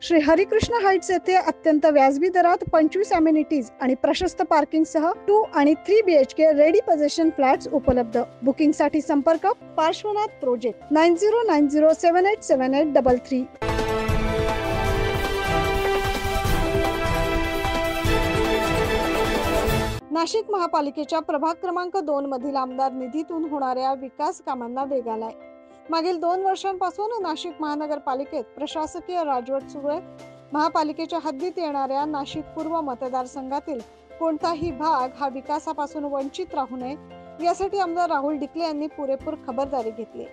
Shri Harikrishna Heights येथे अत्यंत व्याजबी दरात 25 अमेनिटीज आणि प्रशस्त पार्किंग सह 2 आणि 3 BHK रेडी पोझिशन फ्लॅट्स उपलब्ध। बुकिंग साठी संपर्क पार्श्वनाथ प्रोजेक्ट 9090787833। नाशिक महापालिकेच्या प्रभाग क्रमांक 2 मधील आमदार निधीतून होणाऱ्या विकास कामांना वेग आलाय। मागील 2 वर्षांपासून नाशिक महानगरपालिकेत प्रशासकीय राजवट सुरू आहे। महापालिकेच्या हद्दीत येणाऱ्या नाशिक पूर्व मतदारसंघातील कोणताही भाग हा विकासापासून वंचित राहू नये यासाठी आमदार राहुल डिकले यांनी पुरेपूर खबरदारी घेतली।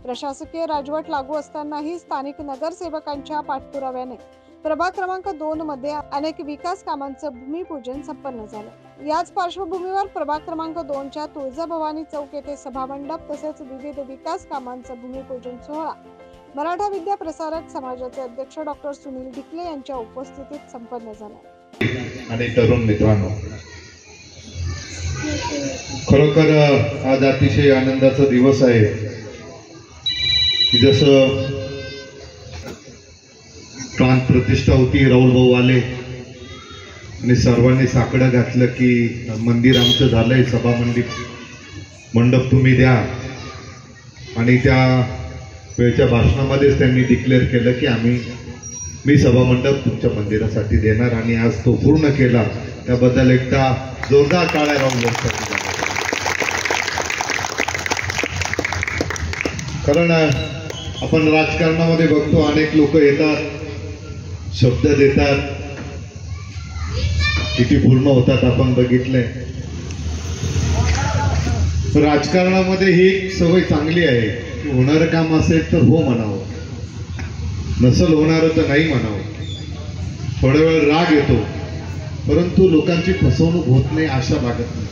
प्रशासकीय राजवट लागू असतानाही स्थानिक नगरसेवकांच्या पाठपुराव्याने प्रभाग क्रमांक 2 मध्ये अनेक विकास कामांचं भूमिपूजन संपन्न झालं। याच पार्श्वभूमीवर प्रभाग क्रमांक 2 च्या तुळजाभवानी चौक येथे सभामंडप तसेच विविध विकास कामांचं भूमिपूजन सोहळा मराठा विद्या प्रसारक समाजाचे अध्यक्ष डॉक्टर सुनील डिकले यांच्या उपस्थितीत संपन्न झाला। आणि तरुण मित्रांनो, खरोखर आज अतिशय आनंदाचा दिवस आहे की जसं प्राण प्रतिष्ठा होती, राहुल भाऊ आले आणि सर्वांनी साकडं घातलं की मंदिर आमचं झालंय, सभा मंडप तुम्ही द्या। आणि त्या वेळच्या भाषणामध्येच त्यांनी डिक्लेअर केलं की मी सभा मंडप तुमच्या मंदिरासाठी देणार आणि आज तो पूर्ण केला। त्याबद्दल एकदा जोरदार टाळ्या राहुल भाऊसाठी। कारण आपण राजकारणामध्ये बघतो अनेक लोक येतात, शब्द देतात, किती पूर्ण होतात आपण बघितलंय। राजकारणामध्ये ही एक सवय चांगली आहे की होणारं काम असेल तर हो म्हणावं, नसल होणारं तर नाही म्हणावं। थोड्या वेळ राग येतो परंतु लोकांची फसवणूक होत नाही आशा लागत नाही।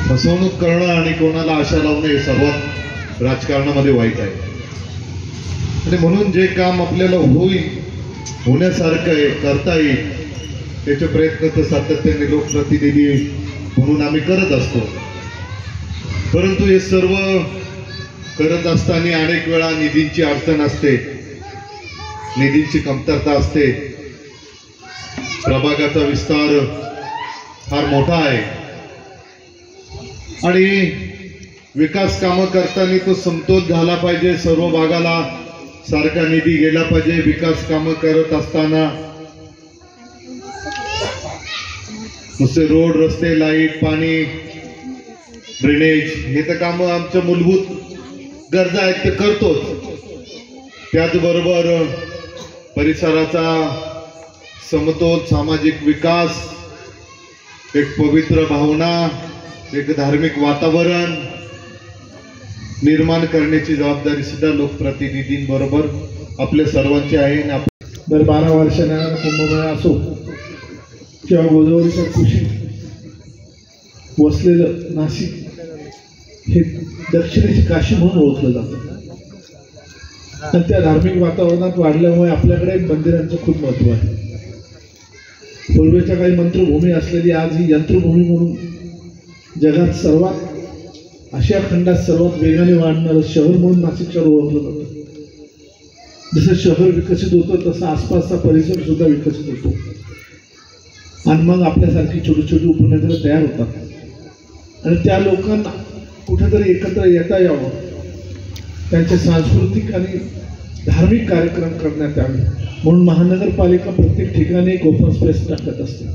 फसवणूक करणं आणि कोणाला आशा लावणं हे सर्वात राजकारणामध्ये वाईट आहे। आणि म्हणून जे काम आपल्याला होण्यासारखं आहे, करता येईल त्याचे प्रयत्न तर सातत्याने लोकप्रतिनिधी म्हणून आम्ही करत असतो। परंतु हे सर्व करत असताना अनेक वेळा निधीची अडचण असते, निधीची कमतरता असते। प्रभागाचा विस्तार फार मोठा आहे आणि विकास कामं करताना तो समतोल झाला पाहिजे, सर्व भागाला सारखा निधी गेला पाहिजे। विकास कामं करत असताना नुसते रोड, रस्ते, लाईट, पाणी, ड्रेनेज हे तर कामं आमच्या मूलभूत गरजा आहेत ते करतोच। त्याचबरोबर परिसराचा समतोल, सामाजिक विकास, एक पवित्र भावना, एक धार्मिक वातावरण निर्माण करण्याची जबाबदारी सुद्धा लोकप्रतिनिधींबरोबर आपल्या सर्वांची आहे। दर 12 वर्षांना कुंभमेळा असो किंवा गोदावरीच्या कुशीत वसलेलं नाशिक हे दक्षिणेची काशी म्हणून ओळखलं जातं आणि त्या धार्मिक वातावरणात वाढल्यामुळे आपल्याकडे मंदिरांचं खूप महत्त्व आहे। पूर्वेच्या काही मंत्रभूमी असलेली आज ही यंत्रभूमी म्हणून जगात सर्वात, आशिया खंडात सर्वात वेगाने वाढणारं शहर म्हणून नाशिक शहर ओळखलं जातं। जसं शहर विकसित होतं तसं आसपासचा परिसर सुद्धा विकसित होतो आणि मग आपल्यासारखी छोटी छोटी उपनगरं तयार होतात आणि त्या लोकांना कुठेतरी एकत्र येता यावं, त्यांचे सांस्कृतिक आणि धार्मिक कार्यक्रम करण्यात यावे म्हणून महानगरपालिका प्रत्येक ठिकाणी एक ओपन स्पेस टाकत असते।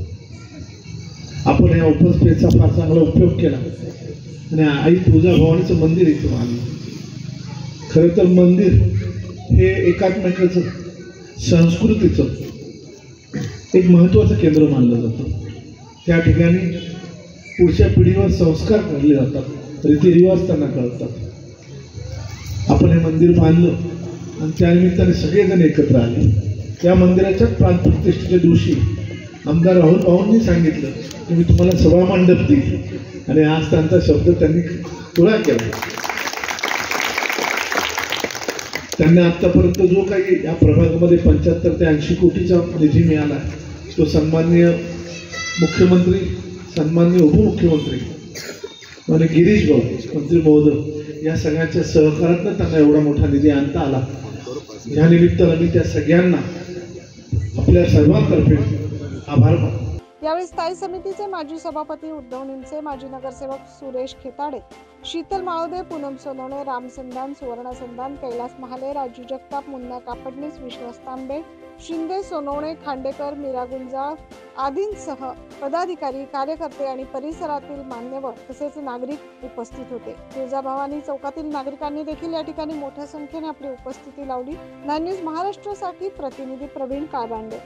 आपण या ओपन स्पेसचा फार चांगला उपयोग केला आणि आई तुळजाभवानीचं मंदिर इथं आलं। खरं तर मंदिर हे एकात्मिकेचं, संस्कृतीचं एक महत्त्वाचं केंद्र मानलं जातं। त्या ठिकाणी पुढच्या पिढीवर संस्कार घडले जातात, रीतिरिवाज त्यांना कळतात। आपण हे मंदिर बांधलं आणि त्यानिमित्ताने सगळेजण एकत्र आले। त्या मंदिराच्या प्राणप्रतिष्ठेच्या दिवशी आमदार राहुल भाऊंनी सांगितलं की मी तुम्हाला सभा मंडप देईल आणि आज त्यांचा शब्द त्यांनी पुरा केला। त्यांना आतापर्यंत जो काही या प्रभागामध्ये 75 ते 80 कोटीचा निधी मिळाला तो सन्माननीय मुख्यमंत्री, सन्माननीय उपमुख्यमंत्री आणि गिरीश भाऊ मंत्री महोदय या सगळ्यांच्या सहकार्यातून त्यांना एवढा मोठा निधी आणता आला या निमित्तानं मी त्या सगळ्यांना आपल्या सर्वांतर्फे आभार मानतो. यावेळी स्थायी समितीचे माजी सभापती उद्धव निमसे, माजी नगरसेवक सुरेश खेताडे, शीतल माळोदे, पूनम सोनवणे, राम संधान, सुवर्ण संधान, कैलास महाले, राजू जगताप, मुन्ना कापडणीस, विश्वास तांबे, शिंदे, सोनवणे, खांडेकर, मीरा गुंजाळ आदींसह पदाधिकारी, कार्यकर्ते आणि परिसरातील मान्यवर तसेच नागरिक उपस्थित होते. तुळजाभवानी चौकातील नागरिकांनी देखील या ठिकाणी मोठ्या संख्येने आपली उपस्थिती लावली. 9 न्यूज महाराष्ट्रासाठी प्रतिनिधी प्रवीण काळबांडे.